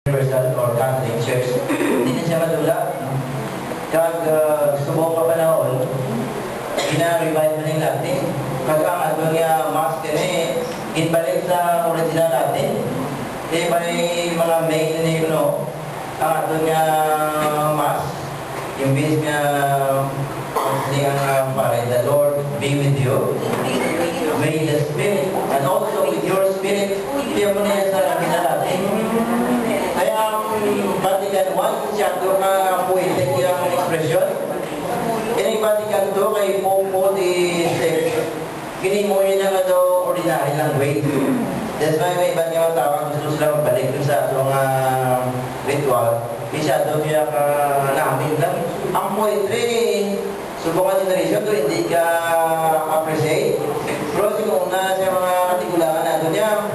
Universal or Catholic Church. Hindi na siya madula. Kag subong pa panahon, gina-revive pa rin natin. Kag ang ato niya mask kini, ginbalik sa original natin. Di ba mga main ni ang ato niya mask, imbis niya ang pare, the Lord be with you. May the Spirit, and also with your spirit, kaya mo na yan sa original natin. Kaya ang Vatican I, chapter na poetic yung expression. Kaya Vatican II kay Pope VI, ginimuhin na nga daw ordinary language. That's why may iba niya matawag gusto sila magbalik sa atong ritual. Isa daw niya namin lang. Ang poetry, subukan generation to hindi ka appreciate. Pero siguna sa mga katigulangan nato niya,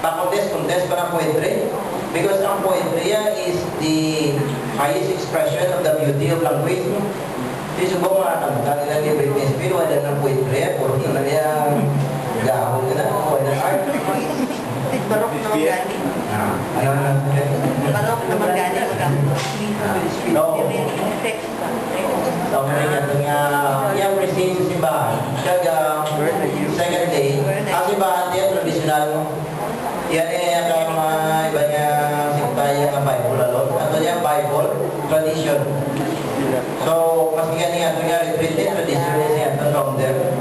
pa-contest para poetry. Because ang poetry is the highest expression of the beauty of language. Di subong mga kamutan nila ni Britney Spears, wala ng poetry, puro na niya gahon na, wala ng art. Barok naman gani. Ano na? Barok naman gani. No. So, ngayon nga, yung prestige sa simbahan. Kaya, second day, ang simbahan niya, traditional. Yan ang mga iba niya simpayan ng Bible alone. Ato niya, Bible, tradition. So, mas nga niya, retreated tradition niya, ito founder.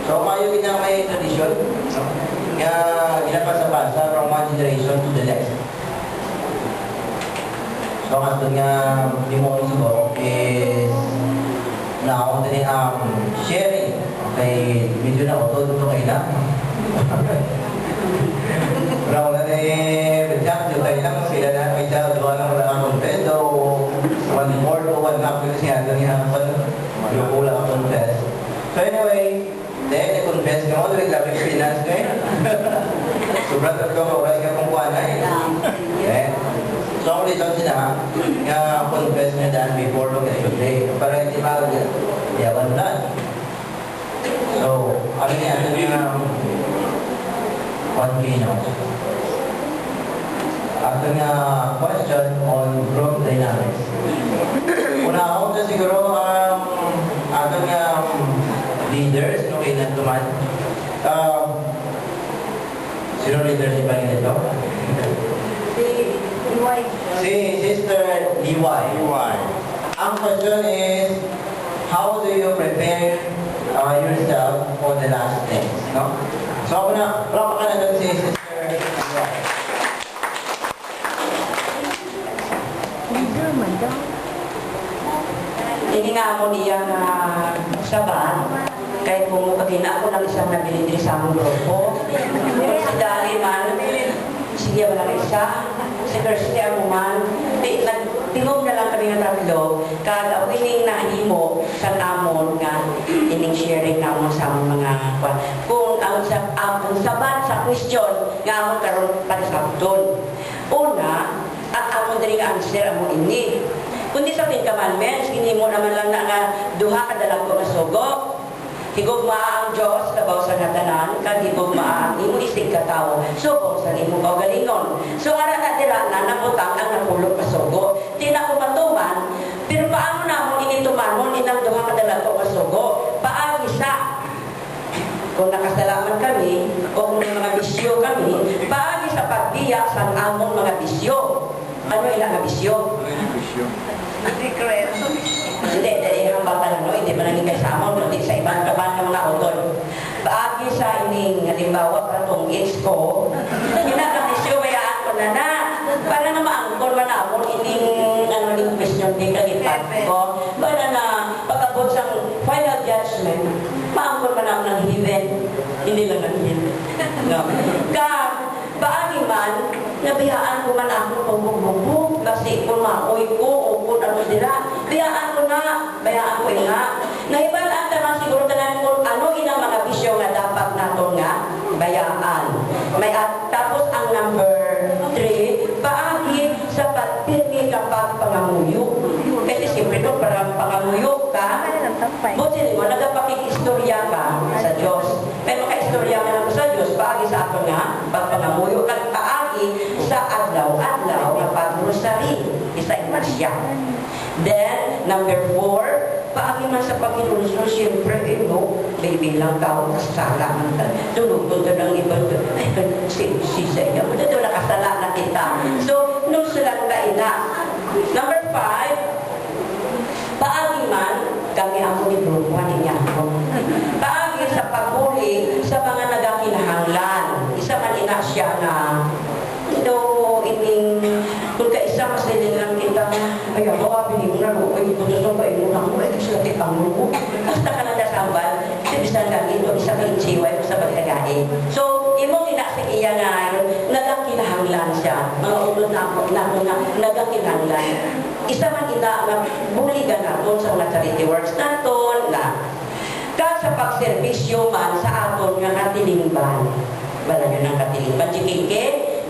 So, mayo na may tradition. Nga, ginapasa-pasa from one generation to the next. So, ato nga, limong siguro is now, din sharing. Okay, medyo na auto dito kayo na. Pero wala na berjak, dito tayo lang, sila na may dahil doon lang wala akong confess. So, 1 to 1 half kasi nga, lang yung wala akong confess. So anyway, then, i-confess ka mo, tuwing grabe finance ko eh. Sobrang tatlo ka, wala ka kung kuha na eh. So, ako dito sila, nga confess niya dahil before location day. Para hindi yawan na. So, ano niya, one Pino. After nga question on group dynamics. Una ako na siguro ato nga leaders nung ilan tuman. Sino leadership ang ito? Si Sister Liway. Ang question is, how do you prepare yourself for the last days? No? So ako na, wala ka na doon si Sister Liway. Hindi nga mo niya na saban, kahit pumukagina ako ng isang nabilidri sa among grupo. Pero si Dari man, sige ba lang isa, si Kirsty mo man, tingog na lang kami ng tatlo, kada wining na himo sa amon nga ining sharing namon sa among mga kung ang saban sa question nga amon karon para sa doon. Una, at amon diri nga answer amon ini. Kundi sa Ten Commandments, hindi mo naman lang na nga duha ka dalang ko masugo. Higugma ang Diyos, labaw sa katanan, kag higugma ang imo isig katawo, subong sa imo kaugalingon. So ara na dira na nabutang ang napulog masugo. Di na ko matuman, pero paano na mo ini tumanon inang duha ka dalang ko masugo? Paagi sa kung nakasalaman kami o kung may mga bisyo kami, paagi sa pagbiya sa among mga bisyo. Ano ilang nga bisyo? Secret. Hindi, dahil hambal ka lang, no? Hindi man naging kasama, kundi sa ibang kaban ng mga autor. Paagi sa ining, halimbawa, katong age ko, ginakamisyo, bayaan ko na. Para na maangkor man ako, ining, ining question din kalipat ko. Para na, pagkabot sa final judgment, maangkor man ako ng heaven. Hindi lang ng heaven. No? Paagi man, nabiyaan ko man ako pagbugbog, kasi kung maoy ko, o kung ano dira, biyaan ko na, bayaan ko nga. Nahibalaan ka man siguro tanan kung ano inang mga bisyo nga dapat nato nga, bayaan. Tapos ang number 3, paagi sa pagpirmi kapag pangamuyo. Kasi siyempre ito, parang pangamuyo ka, buti mo, nagapakikistorya ka sa Diyos. Pero maka-istorya ka lang sa Diyos, paagi sa ato nga, pagpangamuyo, at paagi sa adlaw adlaw-adlaw na pag-rosary. Isa na siya. Then, number 4, paagi man sa Panginoon, so siyempre, may bilang tao na sala. Tulog ko ng iba, si Senya, ito nakasala na kita. So, nung sila na. Number 5, paagi man, kami ako ni Group 1 niya ako. Paagi sa paghuli sa mga nagakinahanglan. Isa man ina siya na kung kaisa mas lang kita, ay ako kapili mo na ro, ay ito na ba ino lang mo, ay sila tipang mo. Basta ka na nasambal, bisan lang ito, isa ka insiway sa pagkagain. So, imong inasikiya na nagakinahanglan siya, mga ulod na ako, nagakinahanglan. Isa man ina na buligan naton sa mga charity works naton na sa pagserbisyo man sa aton nga katilingban. Wala yun ang katilingban. Chikike,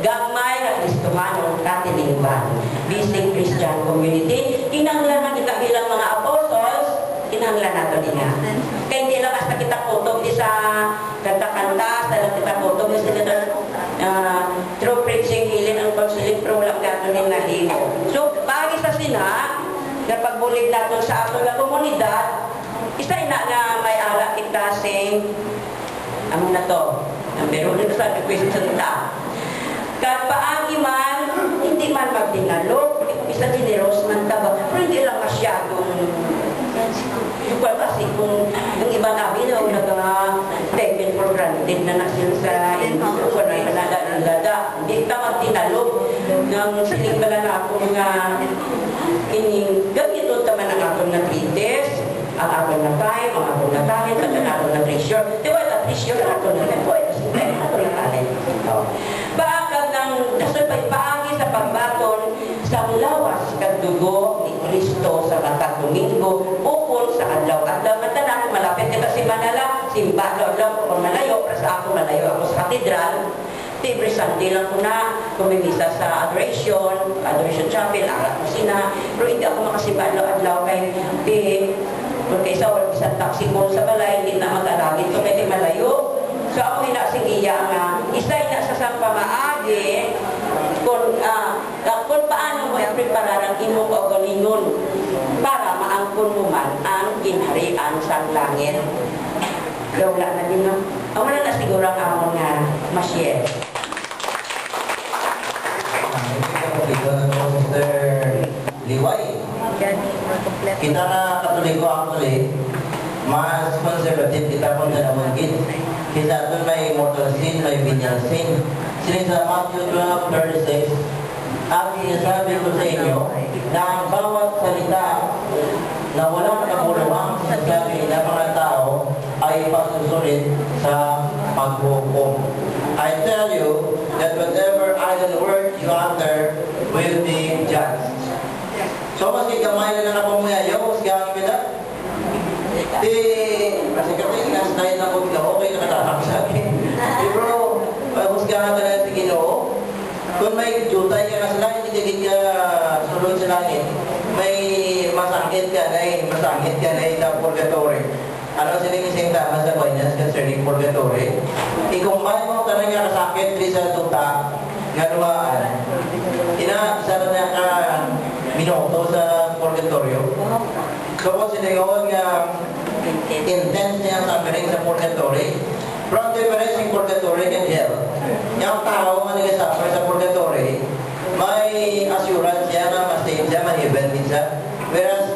gamay na Kristohanong katilingban. Basic Christian Community. Kinanglan kita bilang mga apostles, kinanglan nato niya. Kaya hindi lang basta kita kutob di sa kanta-kanta, sa lang kita kutob di sa true preaching, healing ang pagsiling, pero walang gano'n na himo. So, pagi sa sina, na pagbulig nato sa ato na komunidad, isa ina nga may ala kita sing ano na to, ang meron nito sa question ta. Kapaagi man, hindi man magdinalo, isa generous man taba, pero hindi lang masyadong sukwal kasi kung yung iba namin na taken for granted na nasil sa kung ano yung nalada, hindi ta magdinalo ng siling pala na ako mga ining gamito taman ang atong na treatise, ang atong na time, ang atong na talent, ang atong na treasure. Diba na treasure, ang atong na talent, ang atong na talent. Baakag ng nasabay paagi sa pagbaton sa lawas kag dugo ni Kristo sa matag Domingo upon sa adlaw-adlaw. Matanak, malapit kita si Manala, simba adlaw-adlaw kung malayo, para sa ako malayo ako sa katedral. Every Sunday lang ko na kumimisa sa adoration chapel, alat mo sina. Pero hindi ako makasimba adlaw-adlaw kay kung kaysa wala isang taxi mo sa balay, hindi na mag-alagit ko kaya malayo. So ako hinasigiya nga, isa na sa sampamaagi kung paano mo i-prepare ang imo kaugalingon para maangkon mo man ang ginharian sa langit. Wala na din, no? Ang wala na siguro ang amon nga ma-share. Ito na po, Sister Liway. Kita na katuloy ko actually, mas conservative kita kung sa namangkit. Kita doon may mortal sin, may venial sin. Sila sa Matthew 12:36, sabi ko sa inyo na ang bawat salita na walang kabuluhang sasabi ng mga tao ay pasusunod sa paghukom. I tell you that whatever idle word you utter will be judged. So, maski gamay na lang ako muyayaw, maski ang kita. Kasi kasi inastayin na ko, okay na katatak sa akin. Bro, maski ang ka na sa Ginoo, kung may jutay ka na sa langit, hindi ka sulod sa langit, may masangit ka na sa purgatory. Ano sila yung isang tama sa Bibles concerning purgatory? Kung mo ka na nga kasakit di sa tuta, nga lumaan, isa na ka minuto sa purgatorio. So kung sinayawan nga intense niya ang suffering sa purgatory, from difference in purgatory and hell, yung tao nga nag-suffer sa purgatory, may assurance niya na ma-save siya, ma-heaven din siya. Whereas,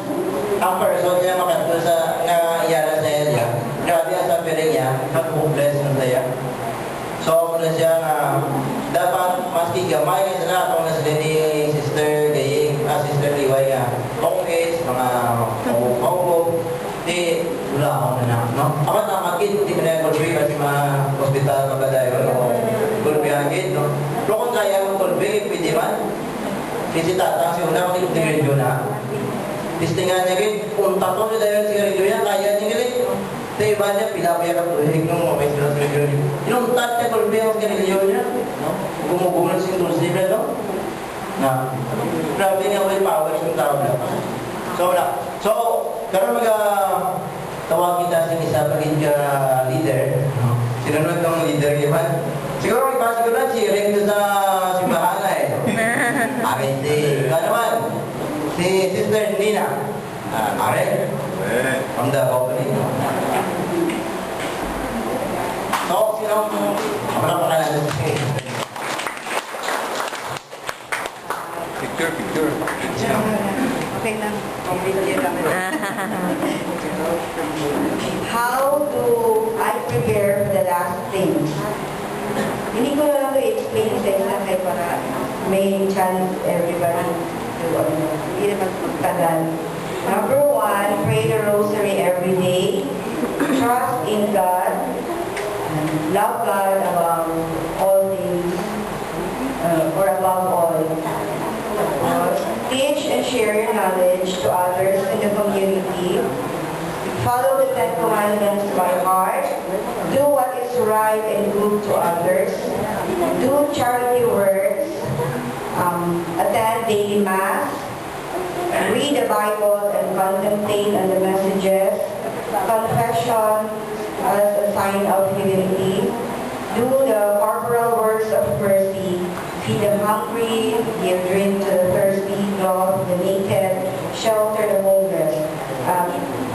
ang person niya makato sa nga iyara sa niya, grabe ang suffering niya, mag-hopeless na siya. So, muna siya dapat maski gamay na sila kung nasa ni Sister Gaying, Sister Liway Kongkes, mga pangkong di wala ako na no? Ako namakit, hindi ko na yung kulbi kasi mga hospital magadayo, kulbi agad, no? Pero kung kaya mong kulbi, pwede man. Kasi tatang si una, kung sigarilyo na. Listingan niya gid, kung tato niya dahil sigarilyo niya, kaya niya gid. Sa iba niya, pinapayak ang tuhig nung may sila sigarilyo. Inuntat niya kulbi ang sigarilyo niya, no? Gumugumul siyang dulce, no? Na, grabe nga may power yung tao na. So, wala. So, karoon tawag kita sa isa pagin ka leader. Sinunod ng leader, iban. Siguro, iba siguro si Ring sa simbahan na Okay, ikaw naman. Si Sister Nina. Mare. From the opening. So, sinong wala pa kailan Picture. Okay lang. How do I prepare for the last things? Hindi ko lang ito explain sa inyo kay para may chance everybody to hindi naman magtagal. Number one, pray the rosary every day. Trust in God. Love God above all things, or above all. Teach and share your knowledge to others in the community. Follow the 10 Commandments by heart. Do what is right and good to others. Do charity works. Attend daily Mass. Read the Bible and contemplate on the messages. Confession as a sign of humility. Do the corporal works of mercy. Feed the hungry, give drink to the thirsty, clothe the naked, shelter the homeless.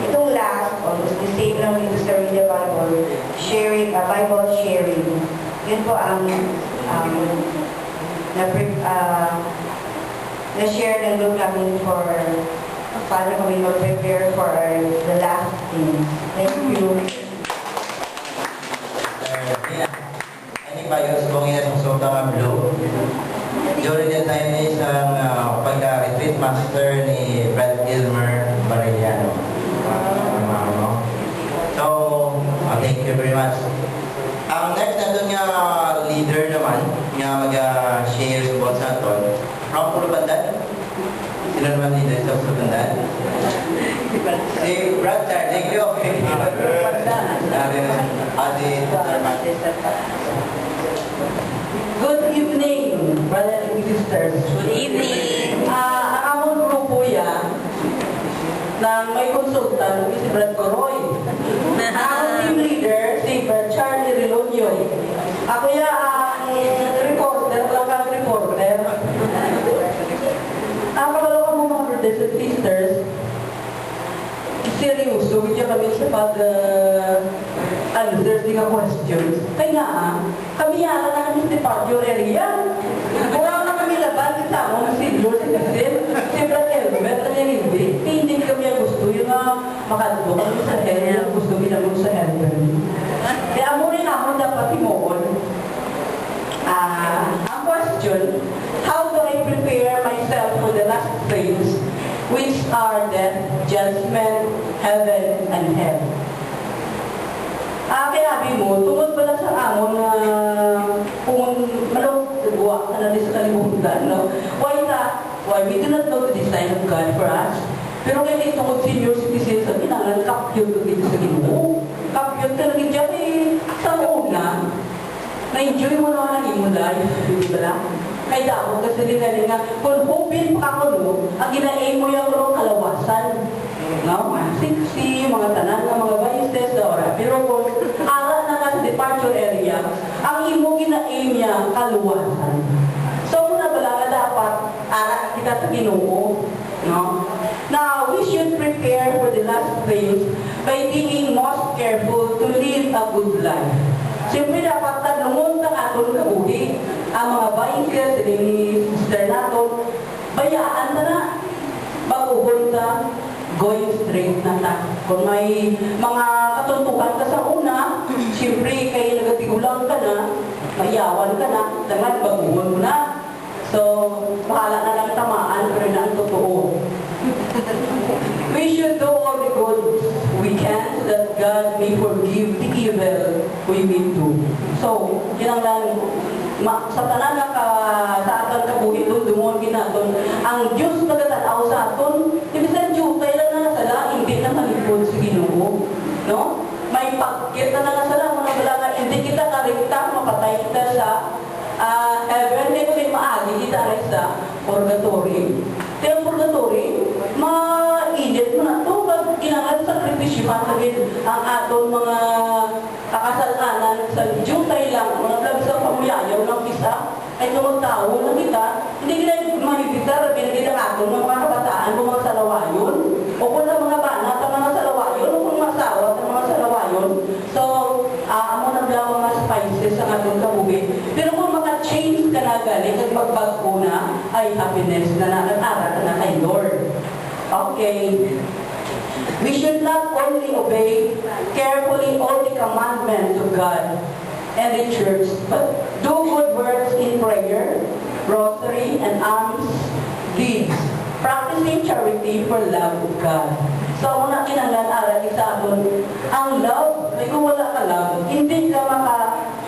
Itong last, almost the same lang dito sa Read the Bible, sharing, Bible sharing. Yun po ang na-share ng group namin for paano kami mag-prepare for the last things. Thank you. Ini pa yung subongin at susunod ang blue. During the time ni isang pagka-retreat master ni Brad Gilmer Barillano. So, thank you very much. Ang next na doon nga leader naman, nga mag-share sa bawat sa aton, from Pulubandan. Sino naman leader sa Pulubandan? Si Brad Char, thank you. Good evening, brothers and sisters. Good evening. Ang among grupo yan, na may konsultan, si Brad Coroy. Ang team leader, si Brad Charlie Relonioy. Ako yan ang reporter, talagang reporter. Ang kabalo ka mo mga brothers and sisters, seryoso, hindi kami sa answer din ang questions. Kaya kami yara na kami sa departure area. Wala na kami laban kasama ng senior citizen, si Brad Elmer, at yung hindi kami ang gusto yung makadto kami sa health, gusto ginamon sa health. Kaya mo rin ako dapat imoon. Ang question, how do I prepare myself for the last phase, which are death, judgment, heaven, and hell? Kaya abi mo, tungod pala sa amon na kung malawag ka na din sa kalimutan, no? Why we do not know the design of God for us? Pero kaya ito tungod senior citizens, ang kinangan, kapyod ko dito sa Ginoo. Kapyod ka lang dyan, sa una, na-enjoy mo naman ang iyong life, di ba? Kaya dapat kasi din nga, kung hopin pa ako, no, ang gina-aim mo yung kalawasan. No? Mga siksi, mga tanan, mga vices, pero kung ara na ka sa departure area, ang imo gina-aim niya, kaluwasan. So, muna bala dapat ara kita sa Ginoo. No? Now, we should prepare for the last phase by being most careful to live a good life. Siyempre dapat tanungon ng aton kabuhi ang mga vices ni sister naton, bayaan na baguhon ta, going straight na ta. Kung may mga katuntukan ka sa una, siyempre kayo nagatigulang ka na, mayawan ka na, dangan baguhon mo na. So, bahala na lang tamaan, pero na ang totoo. We should do all the good we can so that God may forgive the evil we may do. So, yun ang lang, sa tanan na sa aton kabuhi doon, dumon ginaton, ang Diyos nagatanaw sa aton, ibisan Diyos, tayo lang na nasala, hindi na malipod sa Ginoo. No? May pagkita na nasala, mga balagan, hindi kita karikta, mapatay kita sa heaven, hindi ko rin maagi, kita rin sa purgatory. Kaya purgatory, mainit mo na ito, pag kinangal sakripisyo matagin ang aton mga kakasalanan sa Diyos tayo lang, mga labis ang pamuyayaw ng isa, ay tumagtao na kita, Hindi kita manibitar, binigyan ng ato ng mga kabataan, kung mga salawayon, o kung sa mga banat, ang mga salawayon, o kung masawa sa mga salawayon. So, amo na daw mga spices ang atong kabuhi. Pero kung maka-change ka na galing at magbago na, ay happiness na nakatara ka na kay Lord. Okay. We should not only obey carefully all the commandments of God and the church, but do good works in prayer, rosary, and alms deeds, practicing charity for love of God. So, muna kinanglan aral sa aton, ang love, ay kung wala ka love, hindi ka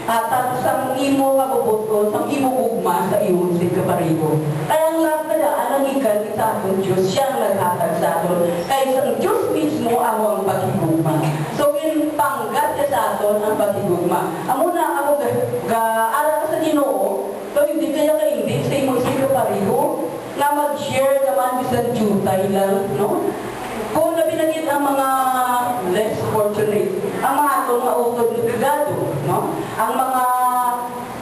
tapos ang imo kabubuto, ang imo ugma sa iyon si kaparigo. Kaya ang love na ang ikan sa aton Diyos, siyang naghatag sa aton. Kaya ang Diyos mismo ang paghigugma. So, panggat ka sa aton ang paghigugma. Amo na ako aral ka sa Ginoo, so hindi kaya kaindi sa imo si kaparigo, na mag-share naman bisan jutay lang, no? Kung nabinagin ang mga less fortunate, ang mga itong mautod na bigado, no? Ang mga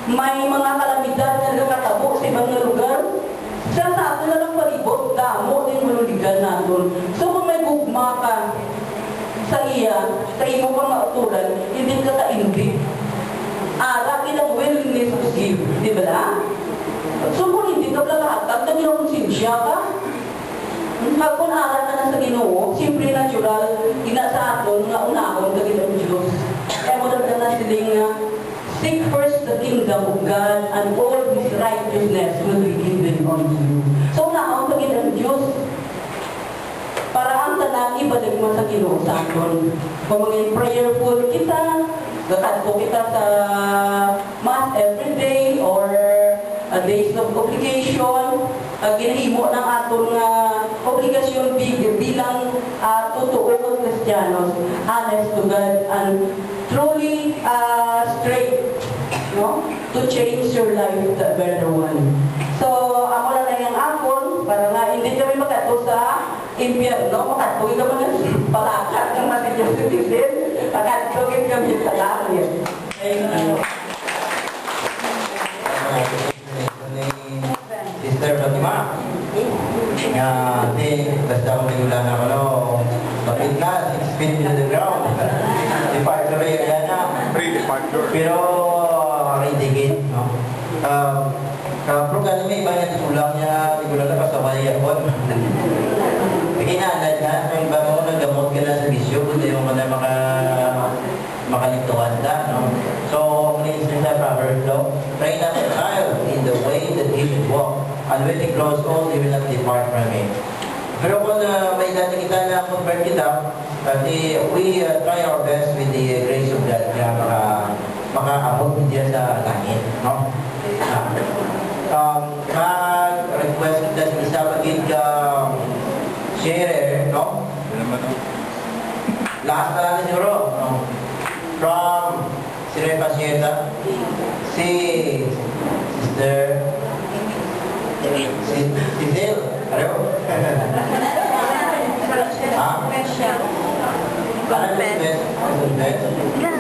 may mga kalamidad na nakatabo sa ibang lugar, sa atin na lang palibot, damo din maluligan natin. So kung may gugma ka sa iya, sa imo pang mautulan, hindi ka kaindi. Rakin ang willingness to give, di ba na? So kung hindi ka lahat, nagkakonsensya ka, pag aral ka na sa Ginoo, siyempre natural, ina sa aton nga unahon ka Ginoo Diyos. Kaya mo na siling nga, seek first the kingdom of God and all His righteousness will be given unto you. So unahon ka Ginoo Diyos, para ang tanan ibalik mo sa Ginoo sa aton. Kung maging prayerful kita, gakat po kita sa mass every day or days of obligation, ginahimo ng aton obligasyon bilang totoo ng Kristiyanos, honest to God and truly straight, no? To change your life to the better one. So, ako na lang yung akon para nga hindi kami makato sa impyerno, makatugin naman ng palakat ng matindang citizen, makatugin kami sa langit. Ayun. Sister Fatima, di basta kung nagula na bakit na, 6 feet to the ground. Departure area na. Pre-departure. Pero, rindigit, no? Pero kasi may iba niya titulang niya, siguro na pasaway ako. Kinaalad na, kung iba mo naggamot ka na sa bisyo, kundi mo na makalituan na, no? So, minister sa Proverbs, no? Train up a child in the way that he should walk, and when he grows old, he will not depart from it. Pero kung may dati kita na convert kita, we try our best with the grace of God kaya makaabot din sa langit, no? Request kita sa isa pagid ka share, no? Lahat na lang siguro, no? From Sire Pasieta, si Sister Sil, ano? Ha? Parang Lisbeth?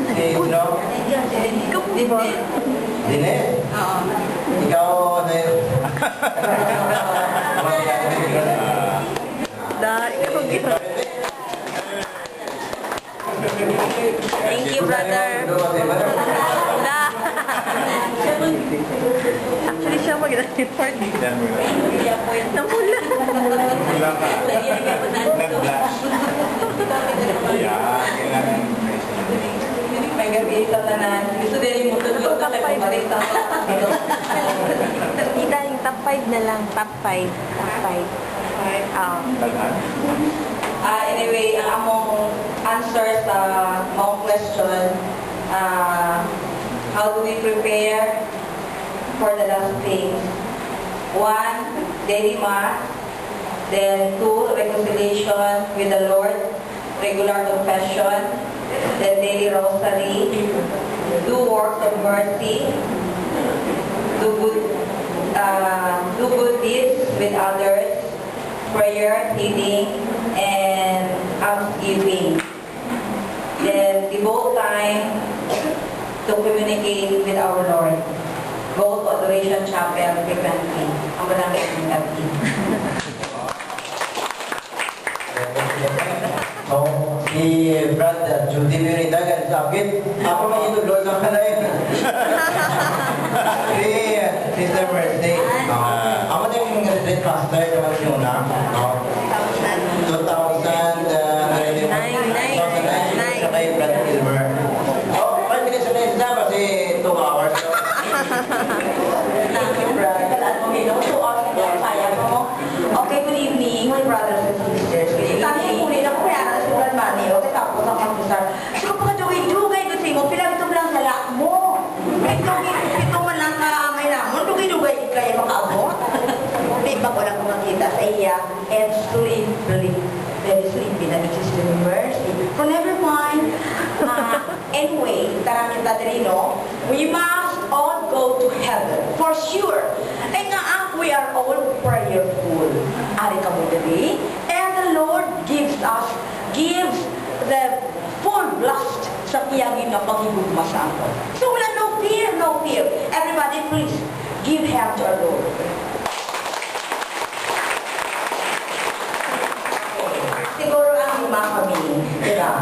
Si Sino? Dine? Oo. Ikaw na yun? Thank you, brother. Na. Actually, siya mag-report. Namula. Wala ka. Nag-flash. Yeah, kailangan May gabi sa tanan. Gusto din mo tulog ka kay pamarita. Kita yung top 5 na lang. Top 5. Top 5. Anyway, ang among answer sa mong question, how do we prepare for the last things? 1, daily mass. Then 2, reconciliation with the Lord, regular confession. Then daily rosary. Do works of mercy. Do good deeds with others. Prayer, healing, and almsgiving. Then devote time to communicate with our Lord. go to Adoration Chapel frequently. Ang barangay ng Gabi. So, si Brother Judy Meritagan sakit. Ako man ito doon sa kanay. Si Sister Mercy. Ako na yung resident pastor naman si Una. 2009 sa kay Brother Gilmer. Oh, 5 minutes na isa kasi 2 hours. Thank you, brother. Okay, no, to all of you, kaya mo. Okay, good evening, my brothers and sisters. Kami kunin ako kaya na si Brad Manny, okay, tapos ang pag-usar. So, kapag dugay-dugay kasi mo, pinagtog lang sa lak mo. Ito man lang ka may namon, dugay-dugay, di kaya makaabot. Di ba ko lang kumakita sa iya, and sleep, very sleepy na Sister Mercy. So, never mind. Anyway, tara kita din, no? We must all go to heaven, for sure. And nga, we are all prayerful. Ari ka mo dali. And the Lord gives the full blast sa kiyangin na pag-ibugma sa ato. So wala no fear, no fear. Everybody please, give help to our Lord. Siguro ang lima kami, diba?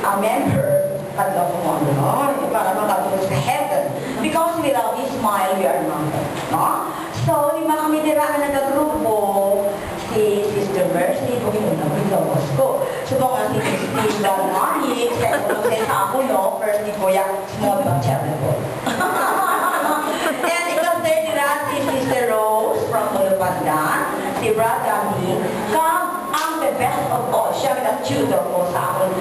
A member, pagka pumono, para makatulog sa heaven. Because without His smile, we are nothing. No? So, lima kami dira na nagagrupo, si Sister Mercy, kung yun na pinagos ko. So, kung si Steve Galmani, second sa ako, no? First ni Kuya, small but charitable. And ikaw din nila, si Sister Rose from Mulupandan, si Brad Danny, ang the best of all, siya ang tutor ko sa akin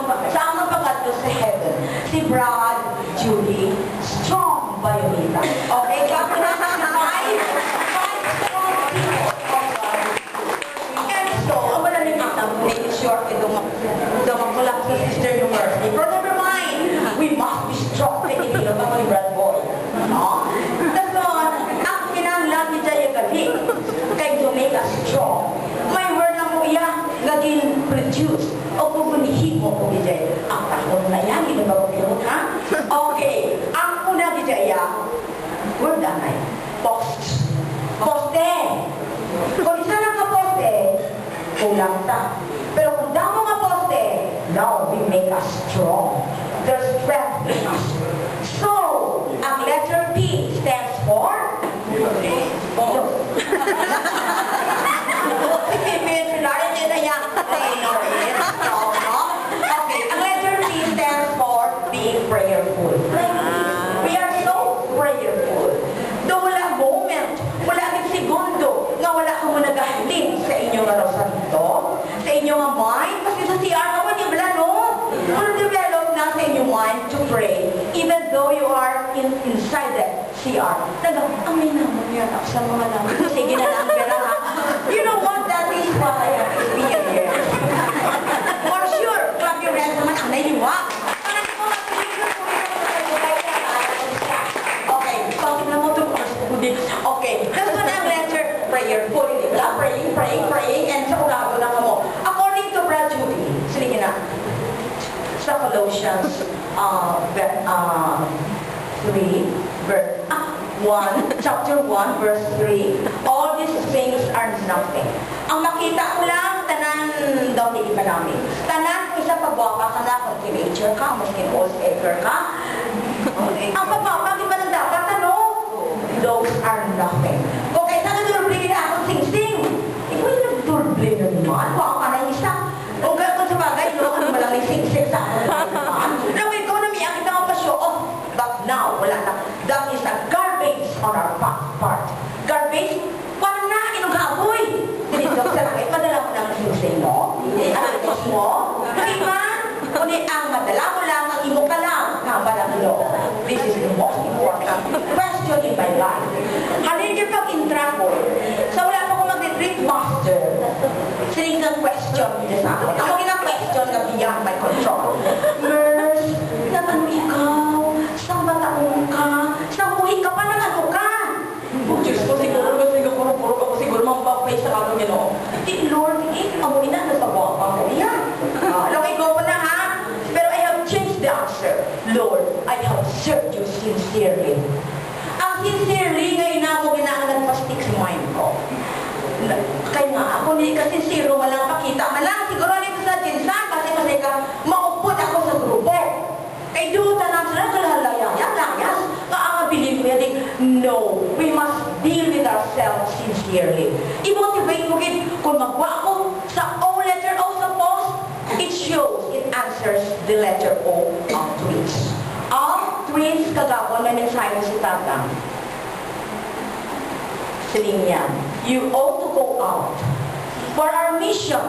pagkatlo sa heaven. Si Brad, Julie, strong Bayonita. Okay, kapag nasa five strong people. And so, wala rin ang make sure dumakulak sa Sister Mercy. But never mind, we must be strong. Kaya hindi lang ako ni Brad Boy. No? Tapos, ang kinanglan ni Jaya Galing, kay to make us strong. May word na mo iya, naging produce. O kung bunihimo ko ni Jaya. Ang takot na yan, hindi ba ko ha? Okay, ang una ni Jaya, word na ay, post. Poste. Kung isa lang ka poste, kulang ta. Pero kung damo nga poste, now we make us strong. There's strength in us. So, ang letter P stands for? Okay, ang letter P stands for being prayerful. We are so prayerful. Though wala moment, wala rin segundo, nga wala ka mo nagahalin sa inyong araw-santo, sa inyong mind, kasi sa CR naman yung wala, no? Kung develop na sa inyong mind to pray, even though you are inside that CR. Amin naman yan ako sa mga namin. Sige na lang, yan ha. You know what? That is what I have experienced here. For sure, clap your hands naman ang naiwa. Okay, bakit na mo ito? Okay, that's what ang letter prayer. Praying, and sa ugago na mo. According to Brad Judy, sige na, sa Colossians 1, verse 3, all these things are nothing. Ang makita ko lang, tanan daw hindi pa namin. Tanan kung isa pagwapa ka na, kung teenager ka, kung old acre ka. Ang pagwapa, di ba nang dapat, ano? Those are nothing. Kung kaysa nagdurble na akong sing-sing, ikaw yung nagdurble na naman. Huwag ka na isa. Kung sa bagay, no, ano malang may sing-sing sa akin naman. Now, ikaw na may akita mo pa show off. But now, wala na. That is a garbage on our part. Garbage, wala na, inugaboy. Dito sa langit, madala mo lang sing-sing mo. Ano mo? Diba? Kundi ang madala mo lang, ang imo ka lang, ang lo. This is the most important question in my life. Halin niyo pag-intra ko, sa wala pa ko mag-retreat master, siling ng question niya sa akin. Ako ginang-question na beyond my control. Mers, natanong ikaw, saan ba taong ka? Saan buhay ka pa ng ano ka? Oh, Diyos ko, siguro ako siguro mambapay sa ano niya, no? Lord, amoy na, nasa buwapa ko. Yan. Alam, ikaw pa na, ha? Pero I have changed the answer. Lord, I have served you sincerely. Ang sincere kundi kasi zero, walang pakita. Malang siguro nito sa jinsan, kasi ka, maupod ako sa grupo. Kay doon tanang sila, layas. Kaangabilin ko yan, no, we must deal with ourselves sincerely. I-motivate mo kin, kung magwa ko sa O letter O sa post, it shows, it answers the letter O of twins. Of twins, kagapon na mensahe si Tatang. Siling niya, you ought to go out for our mission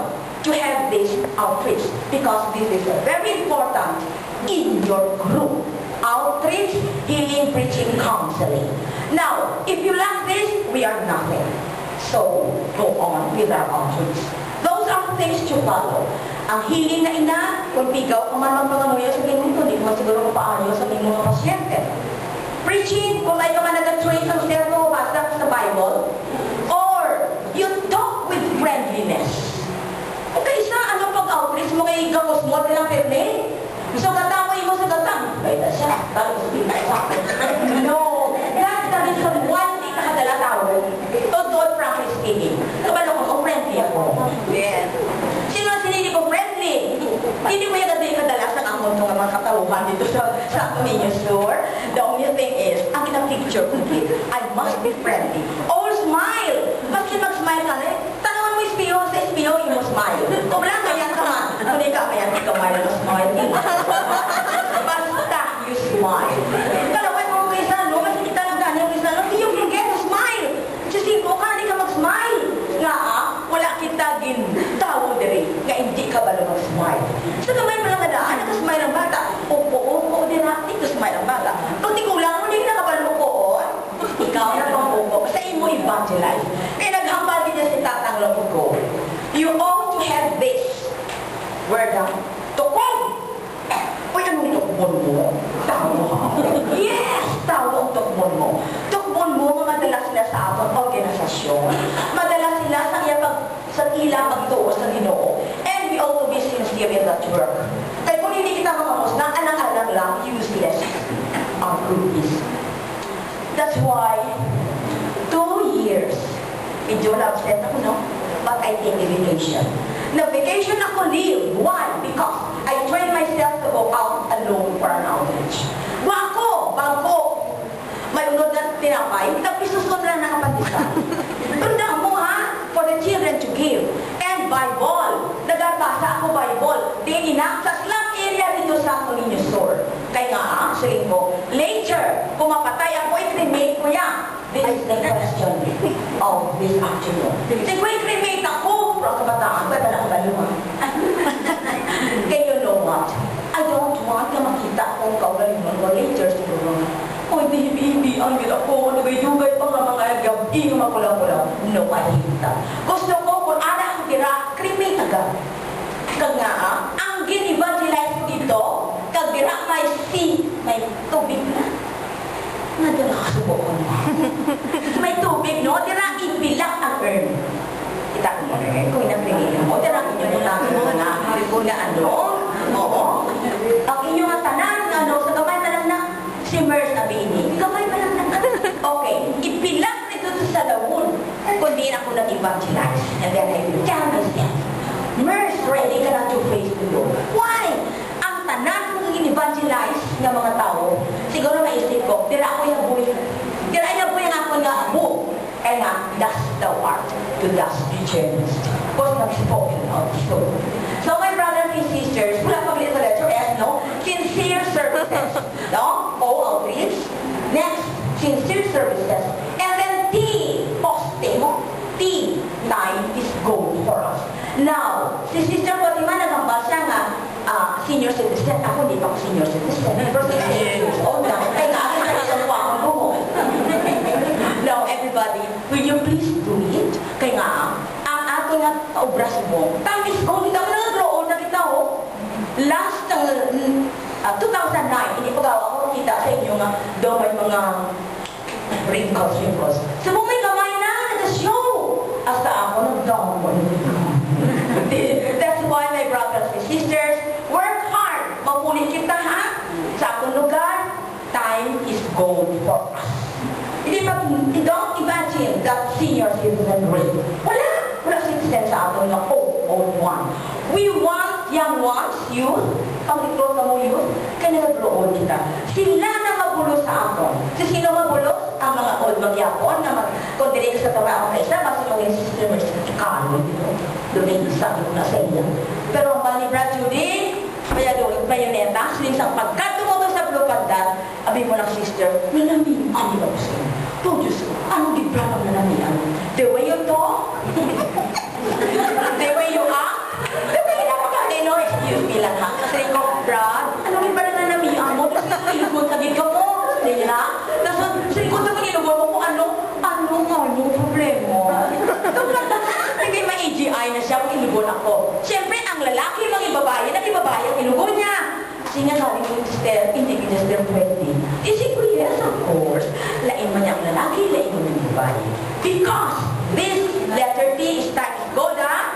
to have this outreach because this is very important in your group. Outreach, healing, preaching, counseling. Now, if you lack this, we are nothing. So, go on with our outreach. Those are things to follow. Ang healing na ina, kung bigaw ka man magpangamuya sa ginunto, hindi mo siguro paano sa mga pasyente. Preaching, kung may ka man nag-train sa servo, basta sa Bible, or you talk with friendliness. Okay, isa, ano pag-outreach mo kay gamos mo, kailang perne? So, katamoy mo sa gatang. Baita siya, talo sa pinta sa akin. No, that's the reason why hindi ka kadala tao. Totoo, frankly speaking. Kabalo ko, friendly ako. Yes. Sino ang sinili ko friendly? Hindi mo yung kadala sa amon ng mga katauhan dito sa convenience store. The only thing is, ang ina-picture ko dito, I must be friendly. All smile. Bakit mag-smile ka na? Tanungan mo espiyo, sa espiyo, mo smile. Kung lang, ganyan ka man. Kung di ka, kaya ikaw may lang smile. Basta, you smile. Kalaway mo kayo sa ano, mas kita lang ganyan kayo sa ano, hindi yung forget to smile. Kasi mo ka, hindi ka mag-smile. Nga wala kita gintawo diri, nga hindi ka ba lang mag-smile. Sa kamay mo lang nadaan, nag-smile ang bata. Opo, din na, hindi smile ang bata. Pag di kulang mo, hindi ka ba lang upoon? Ikaw na pang upo. Sa imo evangelize. Kaya naghambal din niya si Tatang Lord ko. You ought to have this. Where down? Tukod! Uy, ano yung tukbon mo? Tawo. Yes! Tawo ang tukbon mo. Tukbon mo, madalas sila sa atong organisasyon. Madalas sila sa ila pagtuo sa Ginoo. And we ought to be sincere in that work. Kaya kung hindi kita makamos na alang-alang lang, useless ang group is. That's why 2 years, medyo na-upset ako, no? But I take a vacation. Na vacation ako leave. Why? Because I train myself to go out alone for an outreach. Bago. May unod na tinapay, tapi susunod na nakapandisan. Tunda mo ha, for the children to give. And Bible. Nagabasa ako Bible. Di ina, sa slum area dito sa Convenience Store. Kaya nga, sabihin ko, later, kung mapatay ako, i-cremate ko yan. This is the question of this afternoon. Kung i-cremate ako, pero kabataan, ba't na kabaluhan? Kaya you know what? I don't want na makita kung kaugalingon ko later siguro. Oy, baby, ang gila ko, nagay-dugay pa nga mga gabi, makulang-kulang. No, I hate that. Gusto ko, kung ana ako tira, cremate agad. Kag nga, ang gin-evangelize ko dito, kag dira may tubig na. Nadala ka subukan mo. May tubig, no? Dira, ibilak ang urn. Kita ko mo rin, kung inapringin mo, dira inyo na ano, oo. Ang inyong tanan, ano, sa gamay pa lang na, si Mers na bini, gamay pa lang na. Okay, ibilak nito sa lawon, kundi na ako nag-evangelize. And then I will tell myself, Mers, ready ka na to face the Lord. Why? Ang tanan kong in-evangelize ng mga tao, siguro maisip ko, dira ako yung buhay. Dira yung buhay nga ako nga abo. Kaya nga, dust thou art to dust returns. Because nag-spoken out so. So my brothers and sisters, wala pag sa letter S, no? Sincere services. No? O, outreach. Next, sincere services. And then T, poste mo. T, time is gold for us. Now, si Sister Fatima nagambal siya nga, senior citizen. Ako, hindi pa ako senior citizen. Pero 60 years old na. Kaya nga, ako na isang wakang buho. Now, everybody, will you please do it? Kaya nga, ang ating obras mo, time is gold. Hindi ako nag-grow old na kita, oh. Last 2009, hindi pagawa ko kita sa inyo nga, daw may mga wrinkles. So, kung may kamay na, nag-show. Asa ako, nag-down mo. That's why, my brothers and sisters, work hard. Mapulit kita, ha? Sa akong lugar, time is gold for us. Hindi ba, don't imagine that senior citizen rate. Wala citizen sa youth, pag-recruit na mo youth, kaya nag-roon kita. Sila na mabulo sa ako. So, sino mabulo? Ang mga old magyapon na kung dili ka sa tawa ako kaisa, masunong yung sister mo sa ikano. Doon yung sabi ko na sa inyo. Pero ang bali Brad Judy, kaya doon, bayoneta, siling sa pagkatungo to sa Blue Pandan, abi mo lang sister, nalamihan ni ba gusto? Oh, Diyos ko, anong gibra kang nalamihan? The way you talk, the way you act, the way you napakali, no? Excuse me lang ha. Kasi ko, Brad, anong gibra na nalamihan mo? Kasi ko ilugod ka ka mo. Hindi na? Tapos, sige ko ito ilugod mo kung ano problema. Hindi ma-AGI na siya kung ilugod ako. Siyempre, ang lalaki, mga ibabayan, ang ilugod niya. Kasi nga sabi ko, sister, hindi ko sister pwede. Isip ko, yes, of course. Lain man niya ang lalaki, lain mo ng babae. Because this letter T starts good, ha?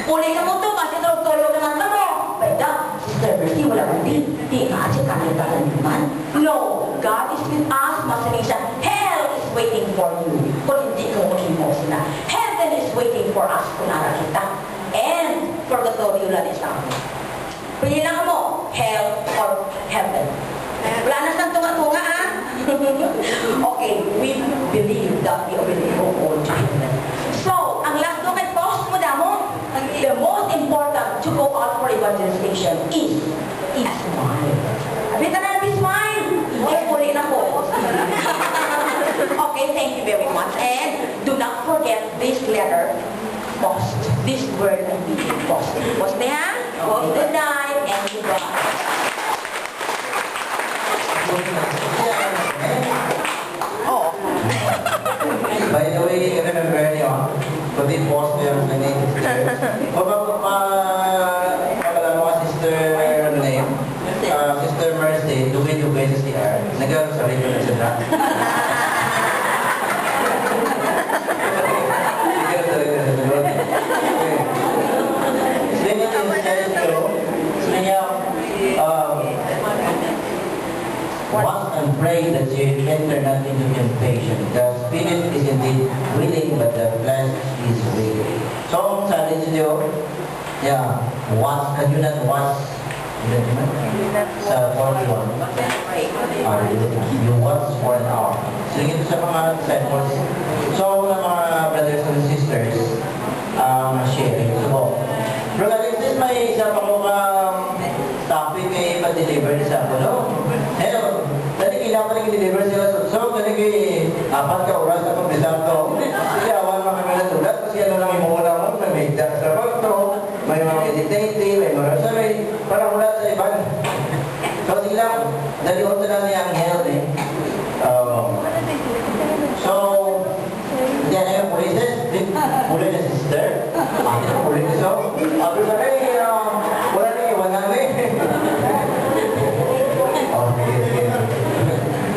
Uli ka mo ito, kasi tulog naman ka mo. Pwede, sister Bertie, wala mo din. Di ka, kasi kanya ka naman. No, God is with us, masaling siya. Hell is waiting for you. Kung hindi ko mo sila. Heaven is waiting for us kung nara kita. And, purgatorio lang isa. Pili lang mo, hell or heaven. Wala na siyang tunga-tunga, ha? Okay, we believe that we already go on to heaven. So, ang last doon kay post mo damo, the most important to go out for evangelization is smile. Abita na natin smile. Okay, muli na po. Okay, thank you very much. And do not forget this letter, post. This word and meaning, post. Post na yan? Okay, good night and goodbye. Oh. By the way, remember niyo, kung di post mo yung name sister. Kapala mo ka sister name, Sister Mercy, dugay-dugay sa CR. Nagkaroon sa rin na sila. Nagkaroon sa rin na sila. Then it is said to, watch and pray that you enter not into temptation. The spirit is indeed willing, but the flesh is weak. So, sabi niyo, watch, do not watch. Sa 41. You watch for an hour. So, ito sa mga disciples. So, mga brothers and sisters, sharing. So, brother, this may isa pa mo topic ay pa-deliver sa ako, no? Hello, dali kailangan i-deliver sila. So, dali apat ka oras na pag-result ko. Kasi awan mga kami natulat. Kasi ano lang yung muna mo, may exam sa pagto, may mga meditative, may mga sabi, para ulat sa iban. So, sige lang, dali ko na lang yung health,